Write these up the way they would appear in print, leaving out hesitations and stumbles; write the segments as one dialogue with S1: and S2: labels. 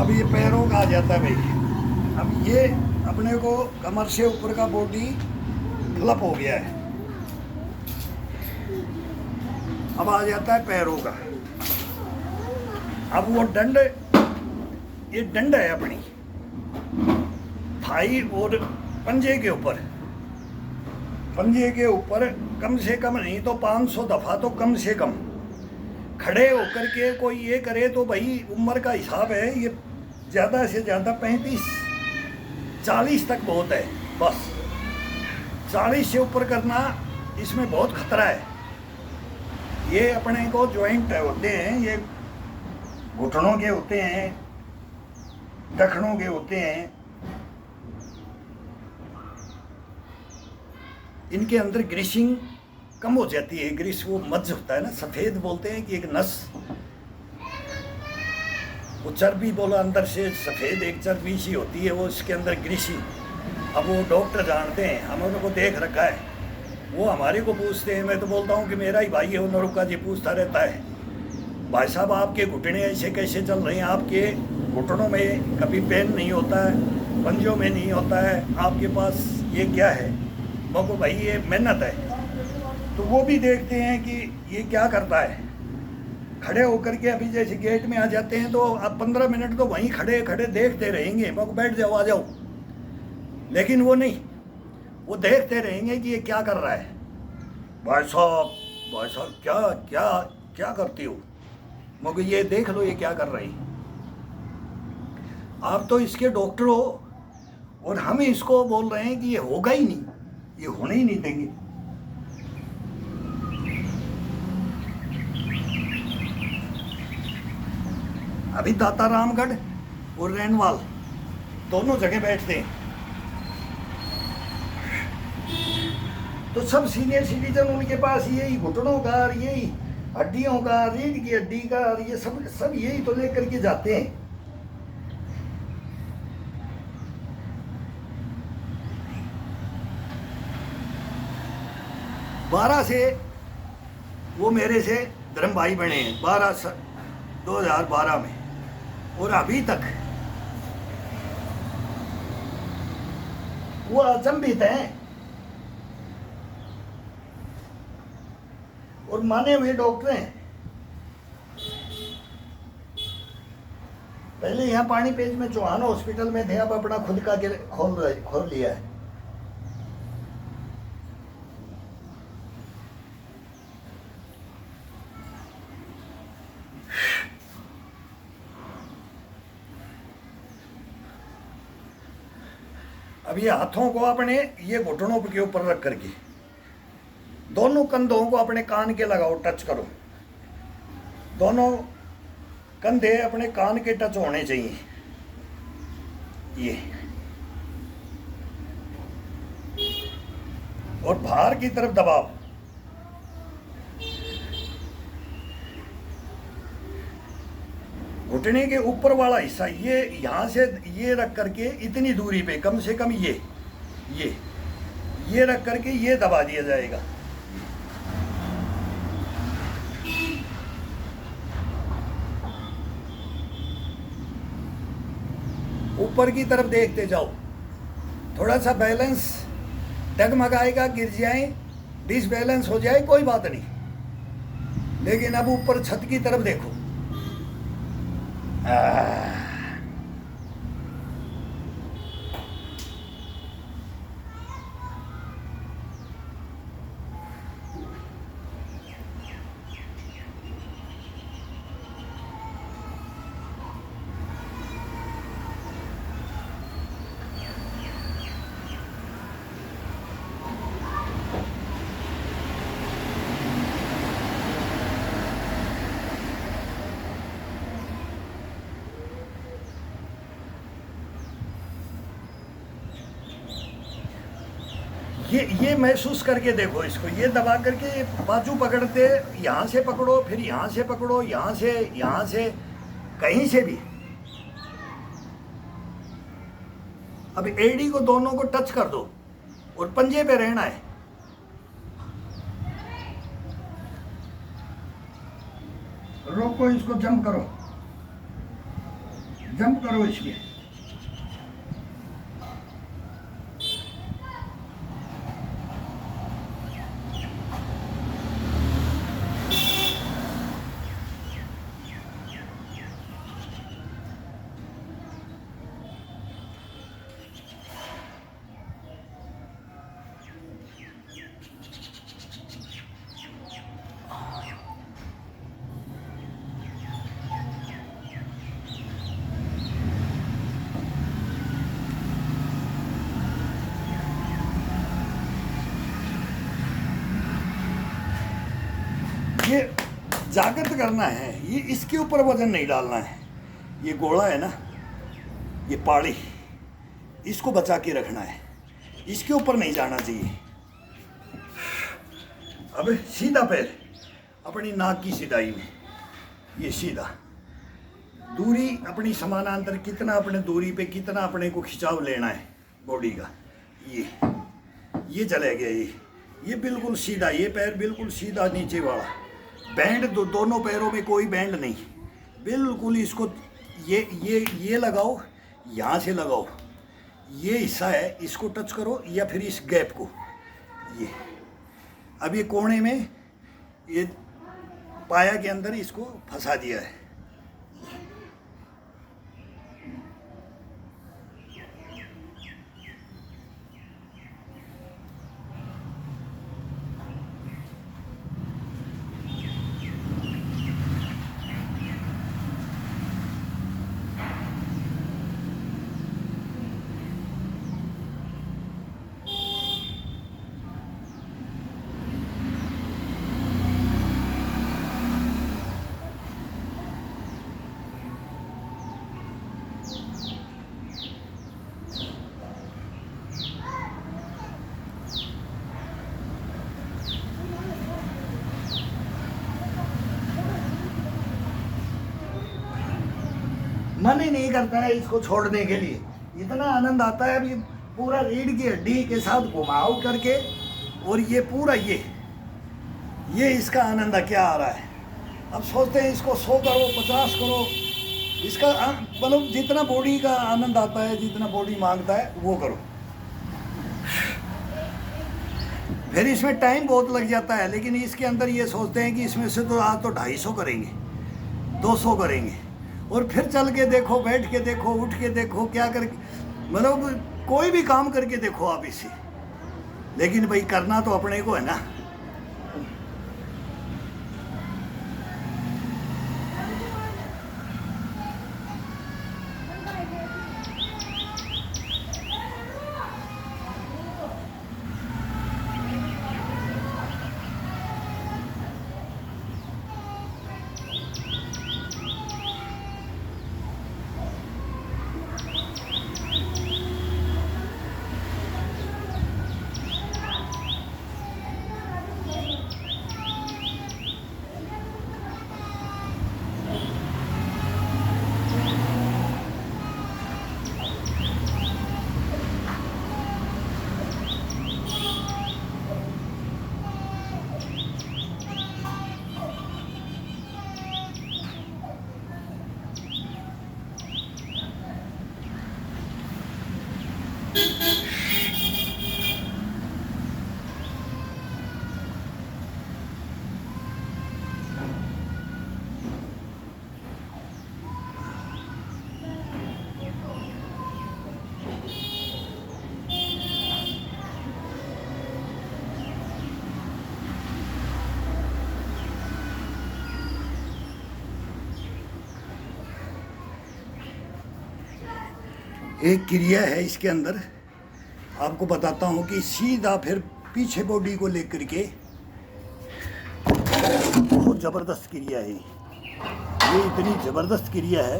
S1: अब ये पैरों का आ जाता है भाई। अब ये अपने को कमर से ऊपर का बॉडी फ्लप हो गया है। अब आ जाता है पैरों का। अब वो डंड, ये डंड है अपनी थाई और पंजे के ऊपर। पंजे के ऊपर कम से कम नहीं तो 500 दफ़ा तो कम से कम खड़े होकर के कोई ये करे तो भाई उम्र का हिसाब है, ये ज़्यादा से ज़्यादा 35-40 तक बहुत है बस। 40 से ऊपर करना इसमें बहुत खतरा है। ये अपने को जॉइंट होते हैं, ये घुटनों के होते हैं, टखनों के होते हैं। इनके अंदर ग्रीसिंग कम हो जाती है। ग्रीस वो मज्ज होता है ना, सफ़ेद बोलते हैं कि एक नस, वो चर्बी बोला अंदर से सफ़ेद एक चर्बी सी होती है, वो इसके अंदर ग्रीसिंग। अब वो डॉक्टर जानते हैं, हम उनको देख रखा है, वो हमारे को पूछते हैं। मैं तो बोलता हूँ कि मेरा ही भाई है, वो नरुका जी पूछता रहता है, भाई साहब आपके घुटने ऐसे कैसे चल रहे हैं, आपके घुटनों में कभी पेन नहीं होता है, पंजों में नहीं होता है, आपके पास ये क्या है? मको भाई ये मेहनत है। तो वो भी देखते हैं कि ये क्या करता है। खड़े होकर के अभी जैसे गेट में आ जाते हैं तो अब 15 मिनट तो वहीं खड़े खड़े देखते रहेंगे, मको बैठ जाओ आ जाओ, लेकिन वो नहीं, वो देखते रहेंगे कि ये क्या कर रहा है। भाई साहब क्या क्या क्या करती हो? मगर ये देख लो ये क्या कर रही। आप तो इसके डॉक्टर हो और हम इसको बोल रहे हैं कि ये होगा ही नहीं, ये होने ही नहीं देंगे। अभी दाता रामगढ़ और रैनवाल दोनों जगह बैठते हैं, तो सब सीनियर सिटीजन उनके पास यही घुटनों का, यही हड्डियों का, रीढ़ की हड्डी का, ये सब यही तो लेकर के जाते हैं। बारह से वो मेरे से धर्म भाई बने हैं, 2012 में, और अभी तक वो अचंभित हैं और माने हुए डॉक्टर हैं। पहले यहाँ पानीपेच में चौहान हॉस्पिटल में थे, अब अपना खुद का खोल लिया है। अब ये हाथों को अपने ये घुटनों के ऊपर रख करके दोनों कंधों को अपने कान के लगाओ, टच करो। दोनों कंधे अपने कान के टच होने चाहिए। ये और बाहर की तरफ दबाओ। घुटने के ऊपर वाला हिस्सा ये यहाँ से ये रख करके इतनी दूरी पे कम से कम ये रख करके ये दबा दिया जाएगा। ऊपर की तरफ देखते जाओ, थोड़ा सा बैलेंस डगमगाएगा, गिर जाए, डिसबैलेंस हो जाए कोई बात नहीं, लेकिन अब ऊपर छत की तरफ देखो। ये महसूस करके देखो इसको, ये दबा करके बाजू पकड़ते, यहाँ से पकड़ो, फिर यहाँ से पकड़ो, यहाँ से कहीं से भी। अब एडी को दोनों को टच कर दो और पंजे पे रहना है। रोको, इसको जंप करो। जंप करो इसके। ये जागृत करना है, ये इसके ऊपर वजन नहीं डालना है। ये गोला है ना, ये पाड़ी, इसको बचा के रखना है, इसके ऊपर नहीं जाना चाहिए। अब सीधा पैर अपनी नाक की सीधाई में, ये सीधा, दूरी अपनी समानांतर, कितना अपने दूरी पे कितना अपने को खिंचाव लेना है बॉडी का, ये चले गया। ये बिल्कुल सीधा, ये पैर बिल्कुल सीधा नीचे वाला, बैंड दोनों पैरों में कोई बैंड नहीं, बिल्कुल इसको ये लगाओ, यहाँ से लगाओ, ये हिस्सा है इसको टच करो, या फिर इस गैप को, ये अब ये कोने में, ये पाया के अंदर इसको फंसा दिया है। मन ही नहीं करता है इसको छोड़ने के लिए, इतना आनंद आता है। अभी पूरा रीढ़ की हड्डी के साथ घुमाव करके, और ये पूरा ये इसका आनंद क्या आ रहा है। अब सोचते हैं इसको 100 करो 50 करो, इसका मतलब जितना बॉडी का आनंद आता है, जितना बॉडी मांगता है वो करो। फिर इसमें टाइम बहुत लग जाता है, लेकिन इसके अंदर ये सोचते हैं कि इसमें से तो आज तो 250 करेंगे, 200 करेंगे, और फिर चल के देखो, बैठ के देखो, उठ के देखो, क्या कर, मतलब कोई भी काम करके देखो आप इसे, लेकिन भाई करना तो अपने को है ना। एक क्रिया है इसके अंदर, आपको बताता हूँ कि सीधा फिर पीछे बॉडी को लेकर के, बहुत ज़बरदस्त क्रिया है ये, इतनी ज़बरदस्त क्रिया है।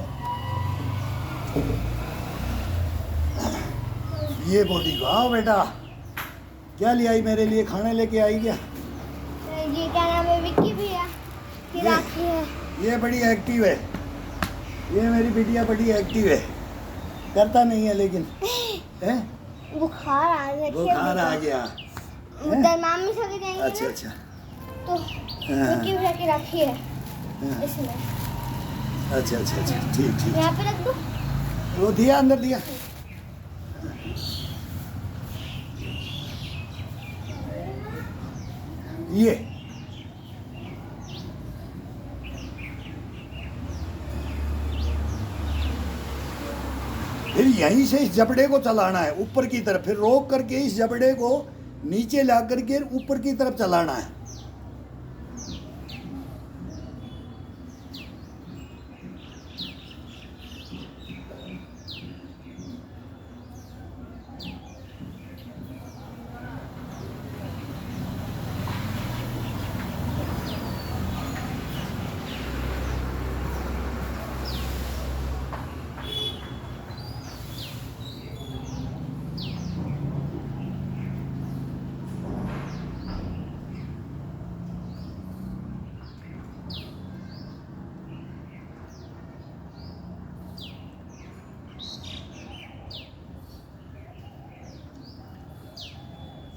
S1: ये बॉडी को, आओ बेटा, क्या ले आई मेरे लिए, खाने लेके आई क्या?
S2: ये क्या नाम है? विक्की भैया की राखी है।
S1: ये बड़ी एक्टिव है, ये मेरी बिटिया बड़ी एक्टिव है, करता नहीं है लेकिन है,
S2: बुखार आ गया,
S1: बुखार आ गया,
S2: मामी चली जाएंगे।
S1: अच्छा अच्छा,
S2: तो विक्की भैया की राखी है इसमें।
S1: अच्छा अच्छा अच्छा, ठीक ठीक,
S2: यहाँ पे रख दो।
S1: वो दिया अंदर दिया। ये फिर यहीं से इस जबड़े को चलाना है ऊपर की तरफ, फिर रोक करके इस जबड़े को नीचे ला करके ऊपर की तरफ चलाना है।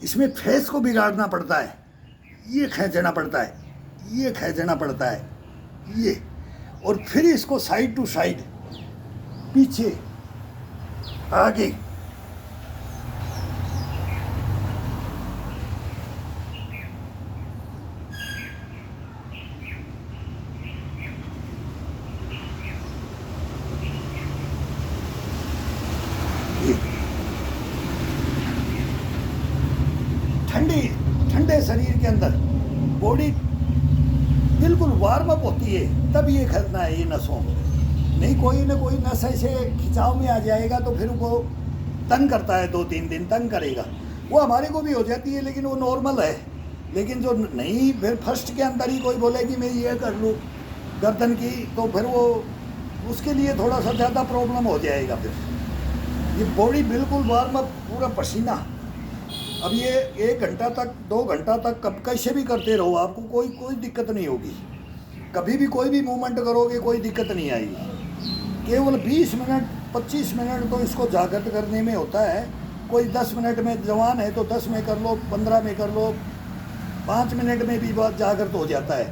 S1: इसमें फेस को बिगाड़ना पड़ता है, ये खींचना पड़ता है, ये खींचना पड़ता है, ये, और फिर इसको साइड टू साइड, पीछे आगे, ठंडी ठंडे शरीर के अंदर बॉडी बिल्कुल वार्म अप होती है, तब ये खींचना है ये नसों को। नहीं कोई ना कोई नस ऐसे खिंचाव में आ जाएगा तो फिर वो तंग करता है, 2-3 दिन तंग करेगा। वो हमारे को भी हो जाती है लेकिन वो नॉर्मल है। लेकिन जो नहीं, फिर फर्स्ट के अंदर ही कोई बोले कि मैं ये कर लूँ गर्दन की, तो फिर वो उसके लिए थोड़ा सा ज़्यादा प्रॉब्लम हो जाएगा। फिर ये बॉडी बिल्कुल वार्म अप, पूरा पसीना। अब ये 1 घंटा तक 2 घंटा तक कब कैसे भी करते रहो, आपको कोई दिक्कत नहीं होगी। कभी भी कोई भी मूवमेंट करोगे कोई दिक्कत नहीं आएगी। केवल 20 मिनट 25 मिनट तो इसको जागृत करने में होता है। कोई 10 मिनट में जवान है तो 10 में कर लो, 15 में कर लो, 5 मिनट में भी बहुत जागृत हो जाता है।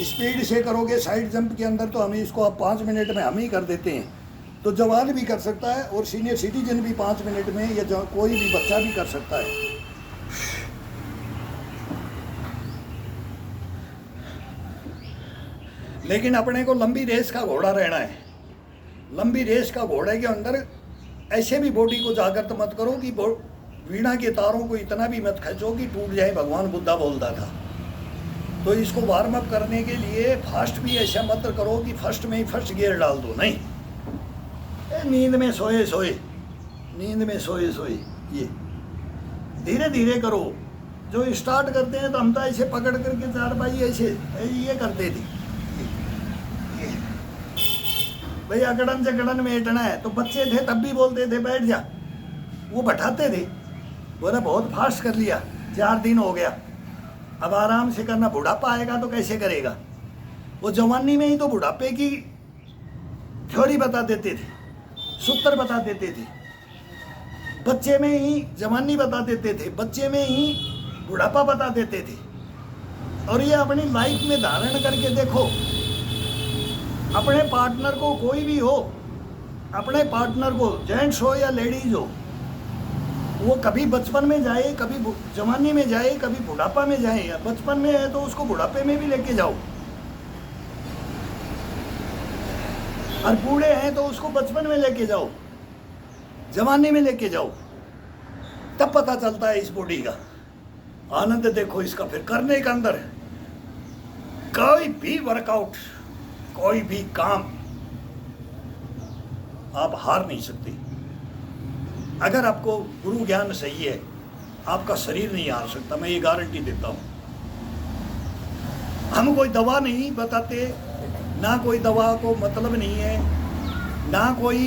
S1: स्पीड से करोगे साइड जंप के अंदर तो हम इसको अब 5 मिनट में हम ही कर देते हैं। तो जवान भी कर सकता है और सीनियर सिटीजन भी 5 मिनट में, या कोई भी बच्चा भी कर सकता है। लेकिन अपने को लंबी रेस का घोड़ा रहना है। लंबी रेस का घोड़े के अंदर ऐसे भी बॉडी को जागृत मत करो कि वीणा के तारों को इतना भी मत खींचो कि टूट जाए, भगवान बुद्धा बोलता था। तो इसको वार्म अप करने के लिए फास्ट भी ऐसा मत करो कि फर्स्ट में ही फर्स्ट गियर डाल दो, नहीं। नींद में सोए सोए, नींद में सोए सोए, ये धीरे धीरे करो। जो स्टार्ट करते हैं तो हम तो ऐसे पकड़ करके 4 भाई ऐसे ये करते थे भाई, अकड़न जकड़न में हटना है। तो बच्चे थे तब भी बोलते थे बैठ जा, वो बैठाते थे। बोला बहुत फास्ट कर लिया, 4 दिन हो गया, अब आराम से करना। बुढ़ापा आएगा तो कैसे करेगा। वो जवानी में ही तो बुढ़ापे की थ्योरी बता देते थे, सूत्र बता देते थे। बच्चे में ही जवानी बता देते थे, बच्चे में ही बुढ़ापा बता देते थे। और ये अपनी लाइफ में धारण करके देखो। अपने पार्टनर को, कोई भी हो, अपने पार्टनर को, जेंट्स हो या लेडीज हो, वो कभी बचपन में जाए, कभी जवानी में जाए, कभी बुढ़ापा में जाए। या बचपन में है तो उसको बुढ़ापे में भी लेके जाओ, और बूढ़े हैं तो उसको बचपन में लेके जाओ, जवानी में लेके जाओ। तब पता चलता है इस बॉडी का आनंद। देखो इसका फिर करने के अंदर कोई भी वर्कआउट, कोई भी काम आप हार नहीं सकते। अगर आपको गुरु ज्ञान सही है, आपका शरीर नहीं हार सकता, मैं ये गारंटी देता हूं। हम कोई दवा नहीं बताते, ना कोई दवा को मतलब नहीं है, ना कोई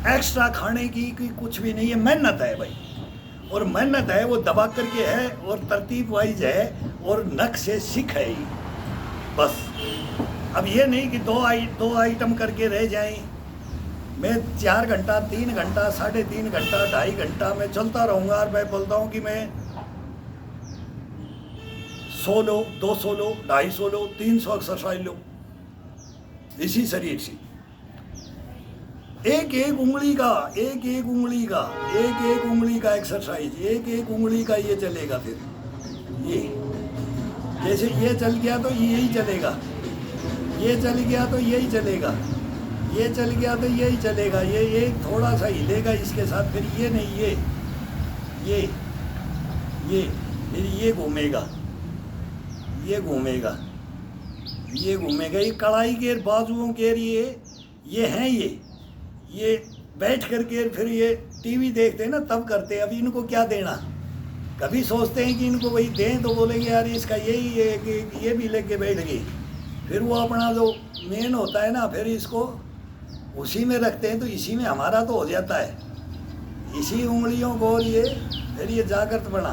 S1: एक्स्ट्रा खाने की कुछ भी नहीं है। मेहनत है भाई, और मेहनत है वो दबा करके है, और तरतीब वाइज है, और नक से सीख है ही बस। अब ये नहीं कि दो आइटम करके रह जाएं। मैं 4 घंटा, 3 घंटा, 3.5 घंटा, 2.5 घंटा मैं चलता रहूँगा। और मैं बोलता हूँ कि मैं 100 लो, 200 लो, 250 लो, 300 एक्सरसाइज लो, इसी शरीर से। एक एक उंगली का, एक एक उंगली का, एक एक उंगली का एक्सरसाइज, एक एक उंगली का ये चलेगा। फिर ये जैसे ये चल गया तो यही चलेगा, ये चल गया तो यही चलेगा, ये चल गया तो यही चलेगा। ये एक थोड़ा सा हिलेगा इसके साथ, फिर ये नहीं, ये फिर ये घूमेगा, ये घूमेगा, ये घूमेगा। ये कढ़ाई के बाजुओं के ये हैं, ये बैठ करके फिर ये टीवी देखते हैं ना तब करते हैं। अभी इनको क्या देना, कभी सोचते हैं कि इनको वही दें तो बोलेंगे यार इसका यही है कि ये भी लेके बैठ गई। फिर वो अपना जो मेन होता है ना, फिर इसको उसी में रखते हैं, तो इसी में हमारा तो हो जाता है, इसी उंगलियों को। और ये फिर ये जागृत बना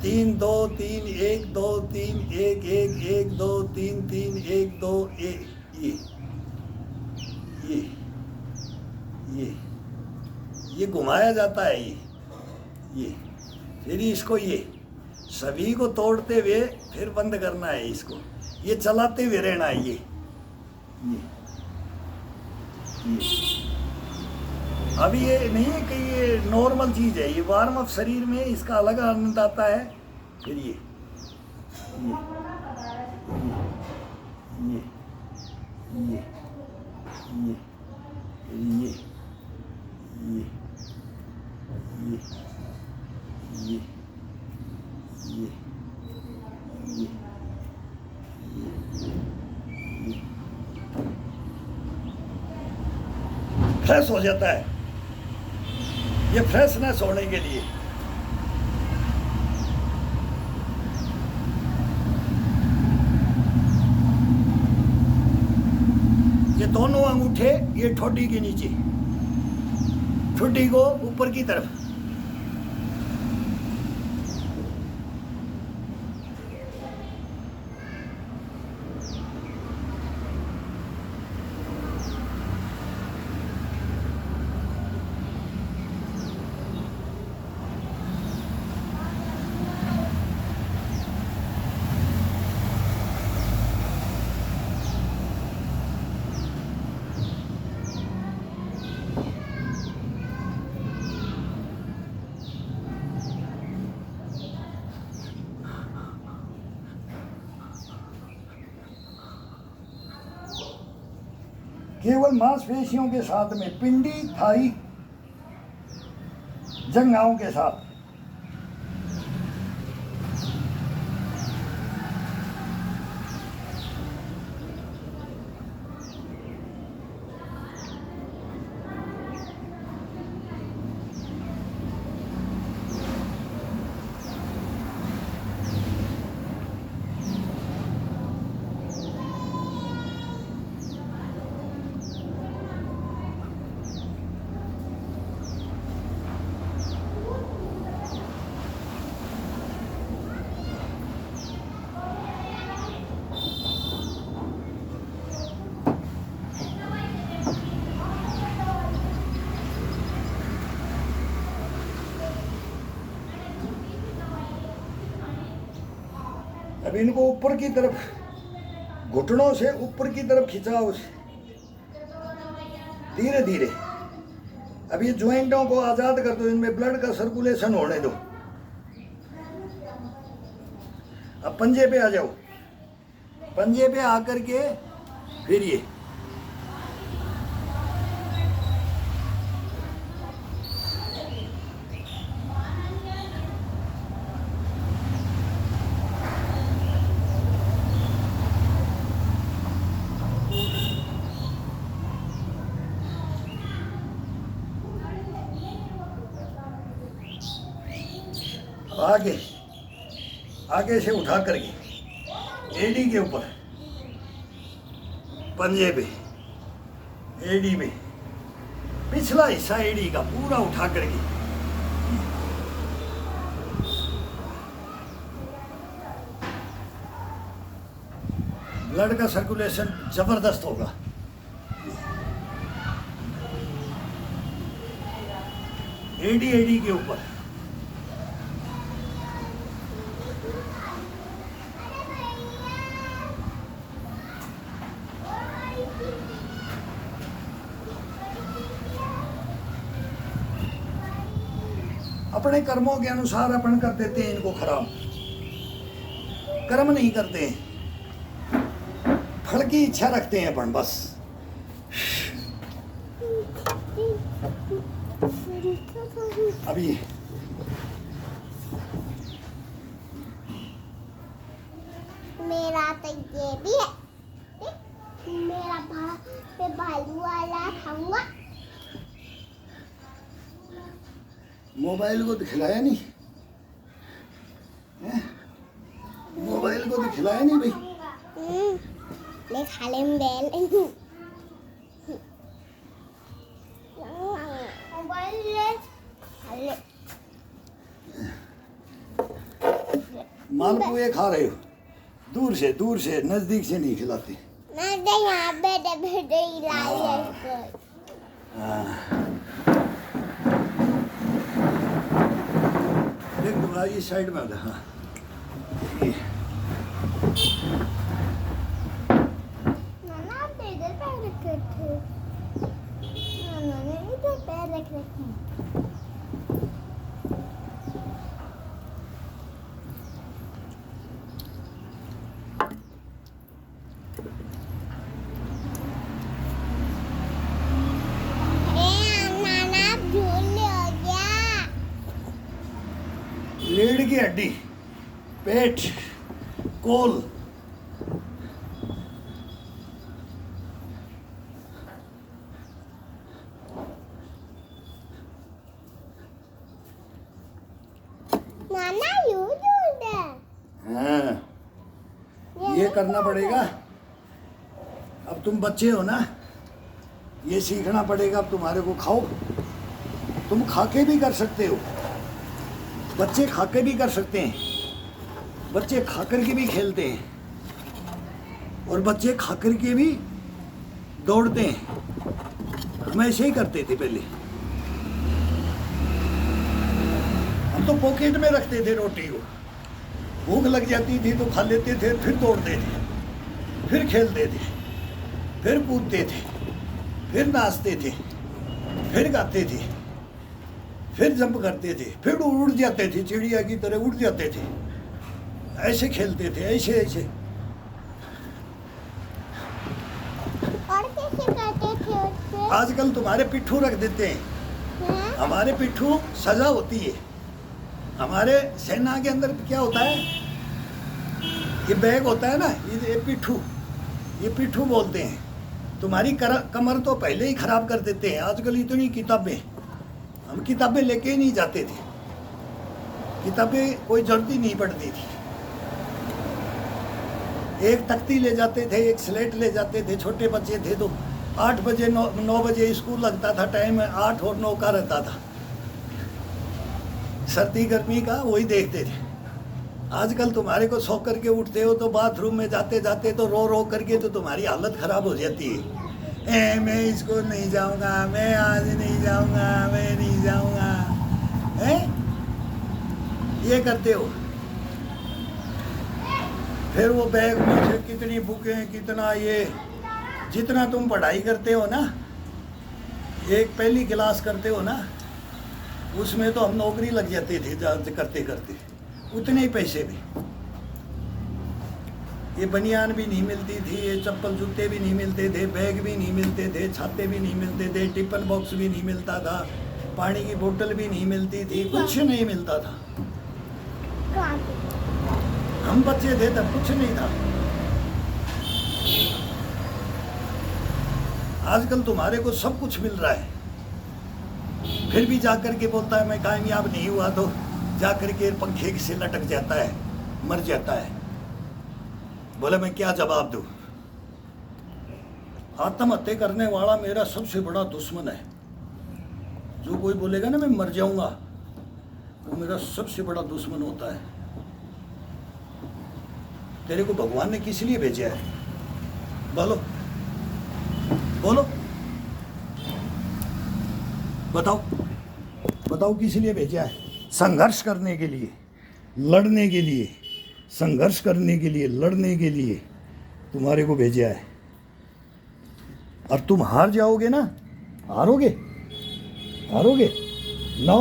S1: 3 2 3 1 2 3 1 1 1 2 3 3 1 2 1 ये घुमाया जाता है। ये फिर इसको ये सभी को तोड़ते हुए फिर बंद करना है इसको, ये चलाते हुए रहना है। ये अभी ये नहीं है कि ये नॉर्मल चीज़ है, ये वार्म अप शरीर में इसका अलग आनंद आता है। फिर ये फ्रेश हो जाता है, ये फ्रेशनेस होने के लिए। ये दोनों अंगूठे ये ठोडी के नीचे, ठुड्डी को ऊपर की तरफ। केवल मांसपेशियों के साथ में, पिंडी, थाई, जंघाओं के साथ। अब इनको ऊपर की तरफ, घुटनों से ऊपर की तरफ खिंचाओ धीरे धीरे। अब ये ज्वाइंटों को आज़ाद कर दो, इनमें ब्लड का सर्कुलेशन होने दो। अब पंजे पे आ जाओ, पंजे पे आकर के फिर ये आगे आगे से उठा करके एडी के ऊपर, पंजे पे, एडी में पिछला हिस्सा एडी का पूरा उठा करके ब्लड का सर्कुलेशन जबरदस्त होगा। एडी के ऊपर अपने कर्मों के अनुसार अपन कर देते हैं इनको खराब, कर्म नहीं करते हैं, फल की इच्छा रखते हैं अपन बस। अभी
S2: मेरा तो ये भी है, मेरा भालू वाला खाऊंगा।
S1: मोबाइल को तो खिलाया नहीं हैं? मोबाइल को तो खिलाया नहीं भाई।
S2: ले खा ले मोबाइल, मोबाइल ले खा ले।
S1: मालपुए खा रहे हो, दूर से नजदीक से नहीं खिलाते।
S2: मैं तो यहाँ बैठे बैठे ही लाई है इसको।
S1: देख दूंगा इस साइड में। हाँ
S2: नाना आप इधर पैर रखे थे, नाना ने इधर पैर रख रखे।
S1: रीढ़ की हड्डी, पेट, कोल,
S2: नाना यू दूध है।
S1: हाँ ये करना पड़ेगा। अब तुम बच्चे हो ना, ये सीखना पड़ेगा अब तुम्हारे को। खाओ, तुम खा के भी कर सकते हो, बच्चे खा के भी कर सकते हैं, बच्चे खा कर के भी खेलते हैं और बच्चे खा कर के भी दौड़ते हैं। हम ऐसे ही करते थे पहले, हम तो पॉकेट में रखते थे रोटी को, भूख लग जाती थी तो खा लेते थे, फिर दौड़ते थे, फिर खेलते थे, फिर कूदते थे, फिर नाचते थे, फिर गाते थे, फिर जंप करते थे, फिर उड़ जाते थे, चिड़िया की तरह उड़ जाते थे। ऐसे खेलते थे, ऐसे ऐसे।
S2: और कैसे करते थे उससे?
S1: आजकल तुम्हारे पिट्ठू रख देते हैं।
S2: हैं?
S1: हमारे पिट्ठू सजा होती है। हमारे सेना के अंदर क्या होता है, ये बैग होता है ना, ये पिट्ठू बोलते हैं। तुम्हारी कमर तो पहले ही खराब कर देते हैं। आजकल इतनी किताबें, हम किताबें लेके ही नहीं जाते थे, किताबें कोई जरूरत ही नहीं पड़ती थी। एक तख्ती ले जाते थे, एक स्लेट ले जाते थे। छोटे बच्चे थे तो 8 बजे 9 बजे स्कूल लगता था, टाइम 8 और 9 का रहता था, सर्दी गर्मी का वही देखते थे। आजकल तुम्हारे को सो करके उठते हो तो बाथरूम में जाते जाते तो रो रो करके तो तुम्हारी हालत खराब हो जाती है। मैं स्कूल नहीं जाऊंगा, मैं आज नहीं जाऊंगा, मैं नहीं जाऊंगा, ये करते हो। फिर वो बैग में से कितनी बुकें, कितना ये, जितना तुम पढ़ाई करते हो ना, एक पहली क्लास करते हो ना, उसमें तो हम नौकरी लग जाते थे करते करते, उतने ही पैसे भी। ये बनियान भी नहीं मिलती थी, ये चप्पल जूते भी नहीं मिलते थे, बैग भी नहीं मिलते थे, छाते भी नहीं मिलते थे, टिफिन बॉक्स भी नहीं मिलता था, पानी की बोतल भी नहीं मिलती थी, कुछ नहीं मिलता था। हम बच्चे थे तब कुछ नहीं था। आजकल तुम्हारे को सब कुछ मिल रहा है, फिर भी जाकर के बोलता है मैं कामयाब नहीं हुआ, तो जाकर के पंखे से लटक जाता है, मर जाता है। बोले मैं क्या जवाब दूं? आत्महत्या करने वाला मेरा सबसे बड़ा दुश्मन है। जो कोई बोलेगा ना मैं मर जाऊंगा, वो मेरा सबसे बड़ा दुश्मन होता है। तेरे को भगवान ने किस लिए भेजा है? बोलो बोलो, बताओ बताओ किस लिए भेजा है? संघर्ष करने के लिए, लड़ने के लिए, संघर्ष करने के लिए, लड़ने के लिए तुम्हारे को भेजा है। और तुम हार जाओगे ना, हारोगे, हारोगे। 9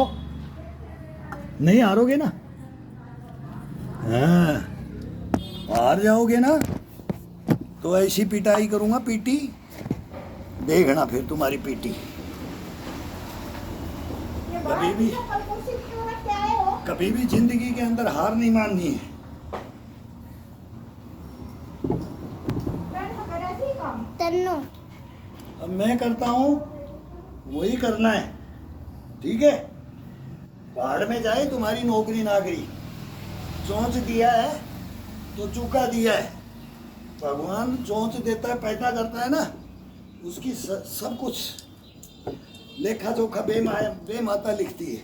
S1: नहीं हारोगे ना? हाँ, हार जाओगे ना तो ऐसी पिटाई करूंगा, पीटी देखना फिर तुम्हारी पीटी। कभी भी कभी भी जिंदगी के अंदर हार नहीं माननी है।
S2: तन्नो
S1: अब मैं करता हूँ वही करना है, ठीक है? पहाड़ में जाए तुम्हारी नौकरी नाकरी, चोंच दिया है तो चूका दिया है। भगवान चोंच देता है, पैदा करता है ना, उसकी सब कुछ लेखा जोखा बेमाता लिखती है।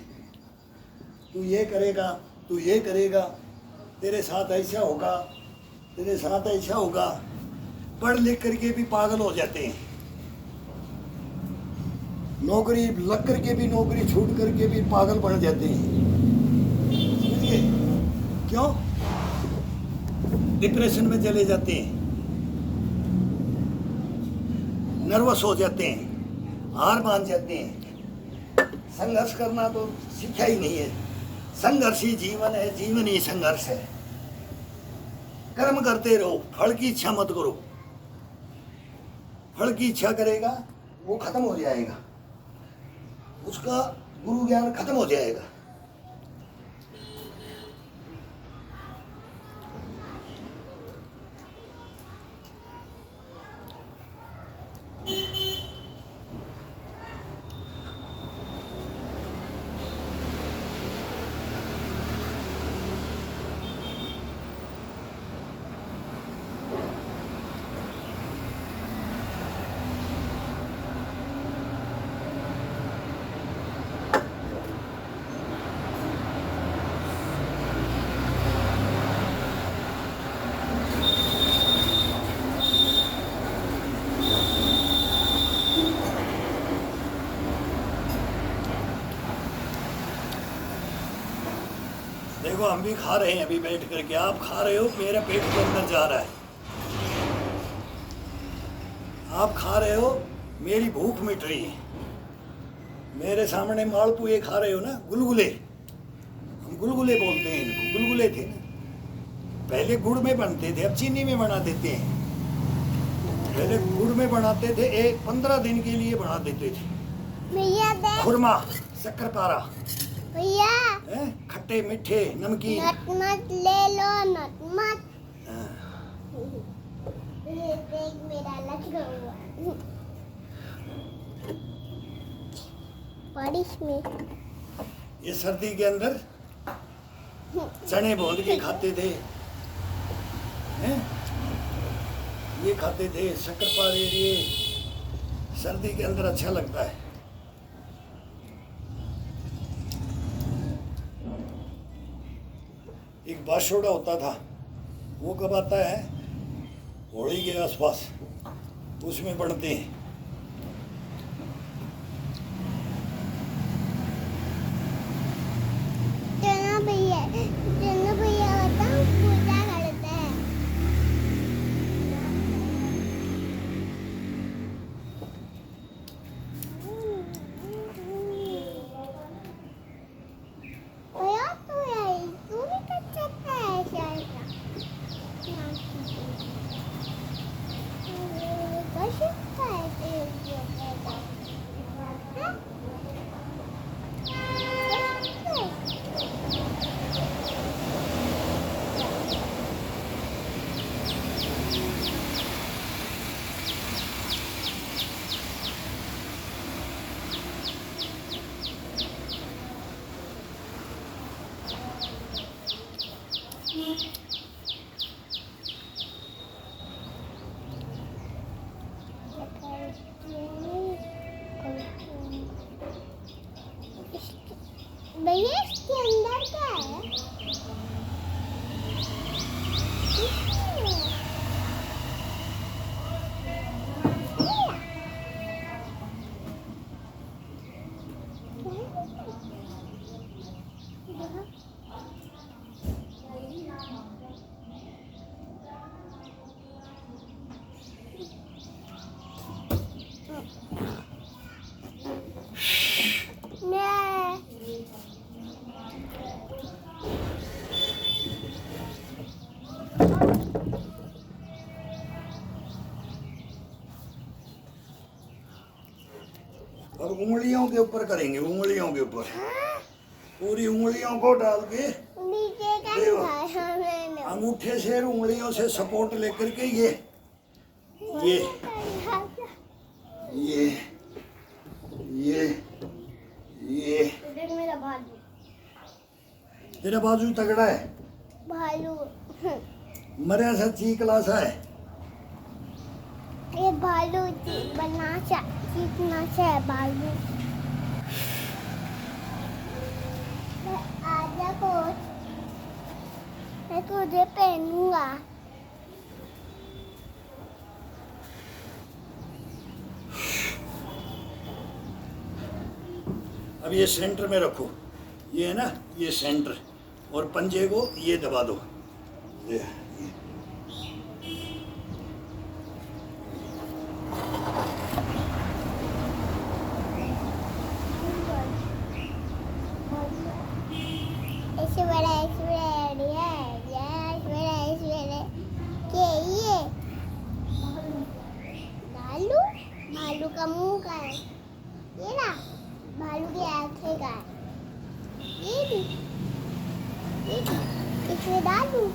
S1: तू ये करेगा, तू ये करेगा, तेरे साथ ऐसा होगा, तेरे साथ ऐसा होगा। पढ़ लिख करके भी पागल हो जाते हैं, नौकरी लग करके भी, नौकरी छूट करके भी पागल बन जाते हैं। समझिए क्यों? डिप्रेशन में चले जाते हैं, नर्वस हो जाते हैं, हार मान जाते हैं। संघर्ष करना तो सीखा ही नहीं है। संघर्ष ही जीवन है, जीवन ही संघर्ष है। कर्म करते रहो, फल की इच्छा मत करो। फल की इच्छा करेगा वो खत्म हो जाएगा, उसका गुरु ज्ञान खत्म हो जाएगा। देखो हम भी खा रहे हैं अभी बैठ करके, आप खा रहे हो, मेरा पेट के अंदर जा रहा है। आप खा रहे हो, मेरी भूख मिट रही है। मेरे सामने मालपुए खा रहे हो ना, गुलगुले, हम गुलगुले बोलते हैं इनको, गुलगुले थे ना। पहले गुड़ में बनते थे, अब चीनी में बना देते हैं। पहले गुड़ में बनाते थे, 15 दिन के लिए बना देते थे।
S2: भैया
S1: खुरमा, शक्करपारा,
S2: भैया
S1: खट्टे मीठे नमकीन।
S2: नट मत ले लो, नट मत। देख मेरा लगा हुआ बारिश में।
S1: ये सर्दी के अंदर चने भून के खाते थे, हैं? ये खाते थे शक्करपारे, ये सर्दी के अंदर अच्छा लगता है। एक बाशोड़ा होता था, वो कब आता है? होली के आसपास, उसमें बनते हैं।
S2: चलो भैया बताओ पूजा करते हैं। भैया तू भी कर सकता है शायद। कर सकता है भैया इसके अंदर क्या है?
S1: और उंगलियों के ऊपर करेंगे, उंगलियों के ऊपर
S2: हाँ,
S1: पूरी उंगलियों को डाल के
S2: नीचे का
S1: देखो।
S2: दिखाया मैंने।
S1: अंगूठे से उंगलियों से सपोर्ट लेकर के ये ये ये
S2: देख मेरा भालू,
S1: तेरा बाजू तगड़ा है,
S2: भालू।
S1: मरे सा चीकला सा है।
S2: ये भालू बना सीखना है भालू। आजा कोच, मैं तुझे पहनूंगा।
S1: अब ये सेंटर में रखो, ये है ना, ये सेंटर, और पंजे को ये दबा दो। ये
S2: भालू, भालू का मुंह का है ये ना, भालू की आंखें का है ये भी, इसमें डालू।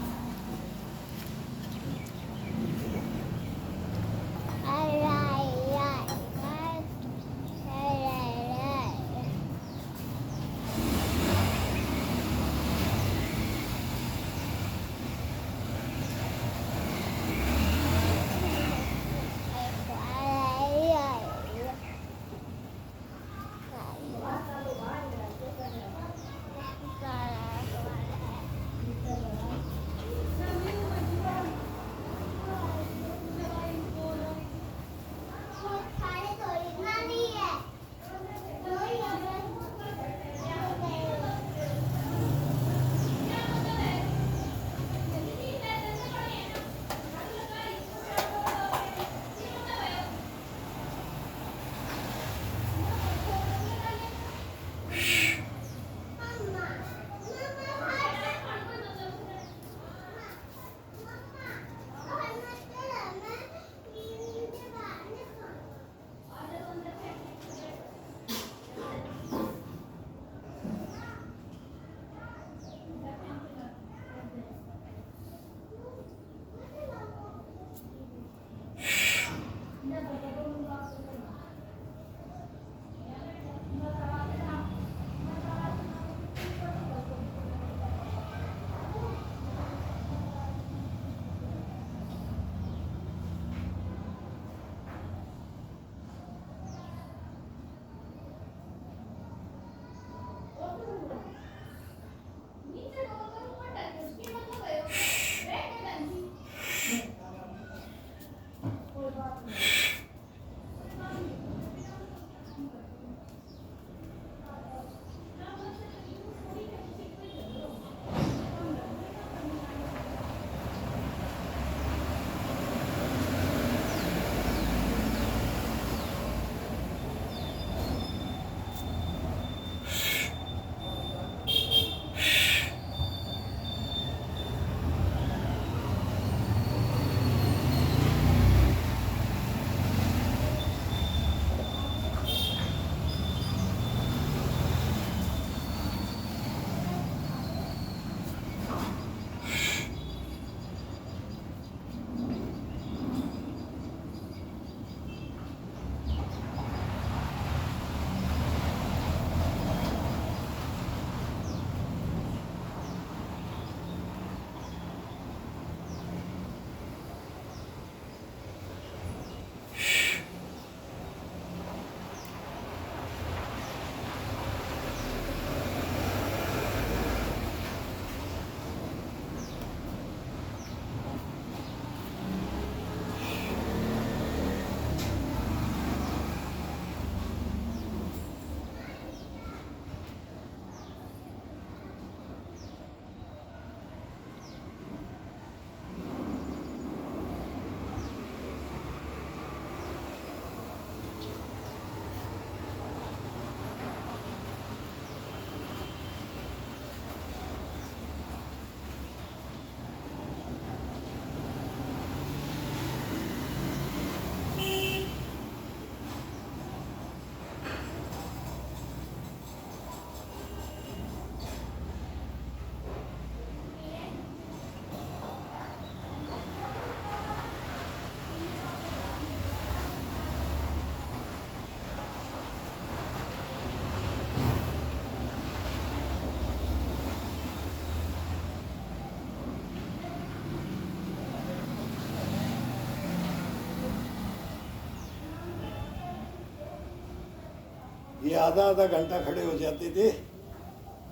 S1: ये आधा आधा घंटा खड़े हो जाते थे।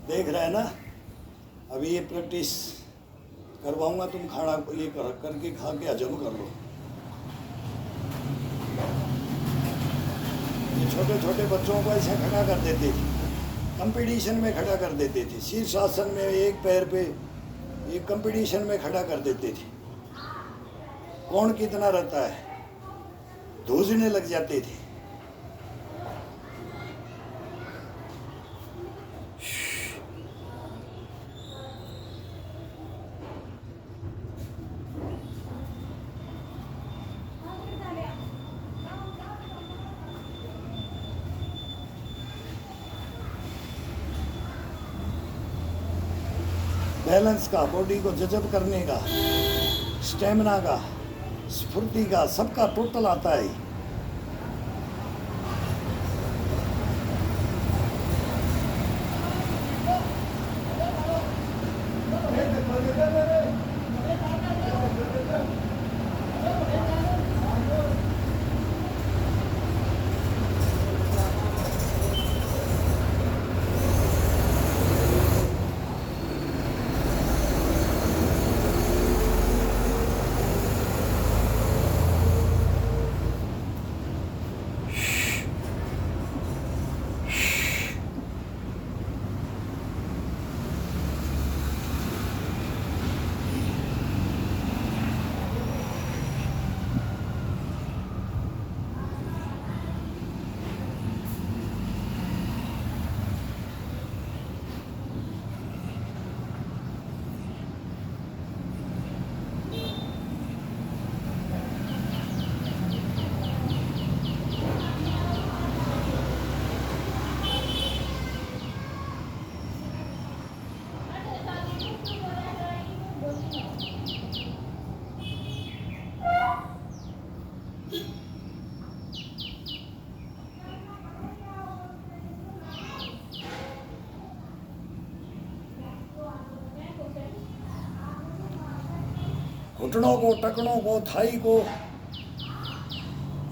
S1: देख रहे हैं ना, अभी ये प्रैक्टिस करवाऊंगा, तुम खाना ये करके खा के हजम कर लो। ये छोटे छोटे बच्चों को ऐसे खड़ा कर देते थे, कंपटीशन में खड़ा कर देते थे, शीर्षासन में एक पैर पे, एक कंपटीशन में खड़ा कर देते थे। कौन कितना रहता है, धूजने लग जाते थे। बैलेंस का, बॉडी को जजब करने का, स्टेमिना का, स्फूर्ति का, सबका टोटल आता है। घुटनों को, टखनों को, थाई को,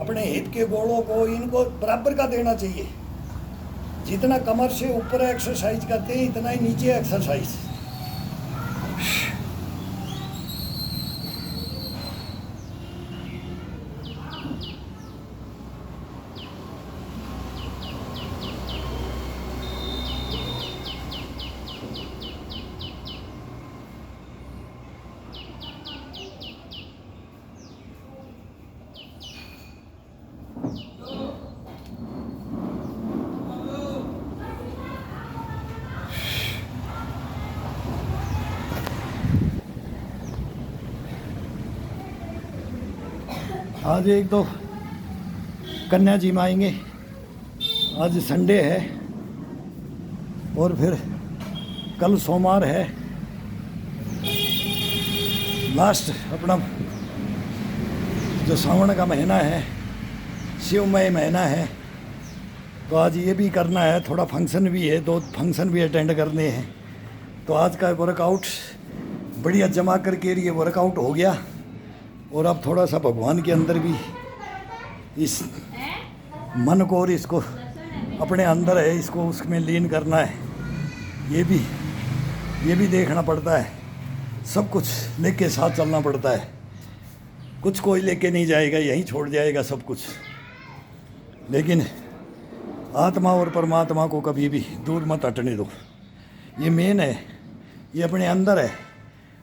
S1: अपने हिप के गोड़ों को, इनको बराबर का देना चाहिए। जितना कमर से ऊपर एक्सरसाइज करते हैं इतना ही नीचे एक्सरसाइज। आज एक तो कन्या जी में आएंगे, आज संडे है और फिर कल सोमवार है, लास्ट अपना जो सावन का महीना है, शिवमय महीना है, तो आज ये भी करना है। थोड़ा फंक्शन भी है, 2 फंक्शन भी अटेंड करने हैं। तो आज का वर्कआउट बढ़िया जमा करके ये वर्कआउट हो गया। और अब थोड़ा सा भगवान के अंदर भी इस मन को और इसको अपने अंदर है, इसको उसमें लीन करना है। ये भी देखना पड़ता है, सब कुछ लेके साथ चलना पड़ता है। कुछ कोई लेके नहीं जाएगा, यहीं छोड़ जाएगा सब कुछ। लेकिन आत्मा और परमात्मा को कभी भी दूर मत हटने दो, ये मेन है, ये अपने अंदर है।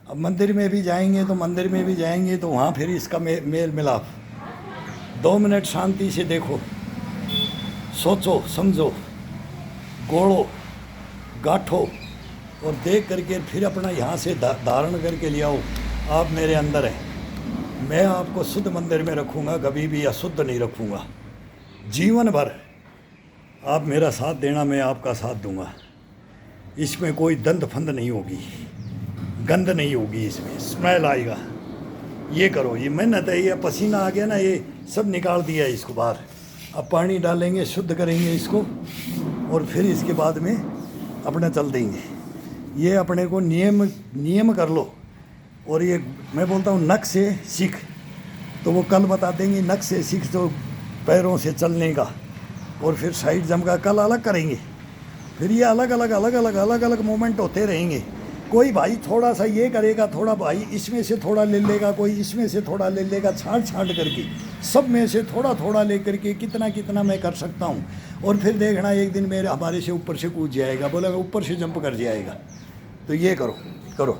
S1: अब मंदिर में भी जाएंगे तो वहाँ फिर इसका मेल मिलाप। 2 मिनट शांति से देखो, सोचो, समझो, गोड़ो, गाठो और देख करके फिर अपना यहाँ से धारण करके ले आओ। आप मेरे अंदर हैं, मैं आपको शुद्ध मंदिर में रखूँगा, कभी भी अशुद्ध नहीं रखूँगा। जीवन भर आप मेरा साथ देना, मैं आपका साथ दूँगा। इसमें कोई दंड फंद नहीं होगी, गंद नहीं होगी, इसमें स्मेल आएगा। ये करो, ये मेहनत है, ये पसीना आ गया ना, ये सब निकाल दिया इसको बाहर। अब पानी डालेंगे, शुद्ध करेंगे इसको और फिर इसके बाद में अपना चल देंगे। ये अपने को नियम कर लो। और ये मैं बोलता हूँ नख से सीख, तो वो कल बता देंगे नख से सीख तो पैरों से चलने का। और फिर साइड जंप का कल अलग करेंगे। फिर ये अलग अलग मूवमेंट होते रहेंगे। कोई भाई थोड़ा सा ये करेगा, थोड़ा भाई इसमें से थोड़ा ले लेगा, कोई इसमें से थोड़ा ले लेगा, छांट करके सब में से थोड़ा थोड़ा ले करके कितना कितना मैं कर सकता हूँ। और फिर देखना एक दिन मेरे हमारे से ऊपर से कूद जाएगा, बोला ऊपर से जंप कर जाएगा। तो ये करो।